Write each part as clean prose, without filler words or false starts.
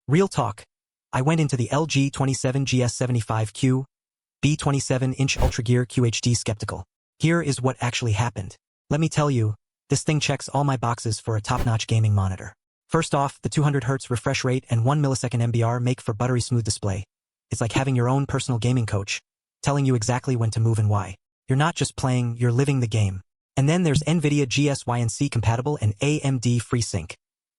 Real talk. I went into the LG 27GS75Q-B 27-inch Ultragear QHD skeptical. Here is what actually happened. Let me tell you, this thing checks all my boxes for a top-notch gaming monitor. First off, the 200Hz refresh rate and 1 millisecond MBR make for buttery smooth display. It's like having your own personal gaming coach, telling you exactly when to move and why. You're not just playing, you're living the game. And then there's NVIDIA GSYNC compatible and AMD FreeSync,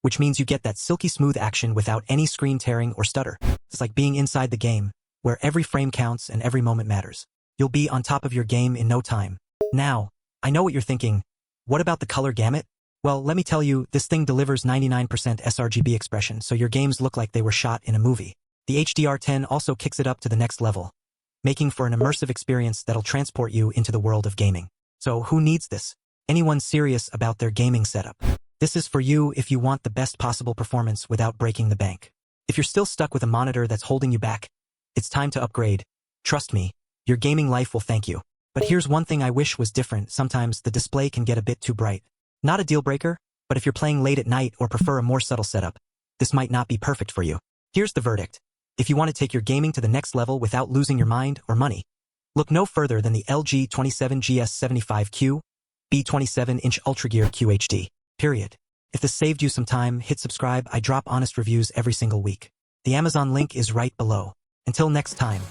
which means you get that silky smooth action without any screen tearing or stutter. It's like being inside the game, where every frame counts and every moment matters. You'll be on top of your game in no time. Now, I know what you're thinking. What about the color gamut? Well, let me tell you, this thing delivers 99% sRGB expression, so your games look like they were shot in a movie. The HDR10 also kicks it up to the next level, making for an immersive experience that'll transport you into the world of gaming. So who needs this? Anyone serious about their gaming setup. This is for you if you want the best possible performance without breaking the bank. If you're still stuck with a monitor that's holding you back, it's time to upgrade. Trust me, your gaming life will thank you. But here's one thing I wish was different. Sometimes the display can get a bit too bright. Not a deal breaker, but if you're playing late at night or prefer a more subtle setup, this might not be perfect for you. Here's the verdict. If you want to take your gaming to the next level without losing your mind or money, look no further than the LG 27GS75Q-B 27-inch Ultragear QHD. Period. If this saved you some time, hit subscribe. I drop honest reviews every single week. The Amazon link is right below. Until next time.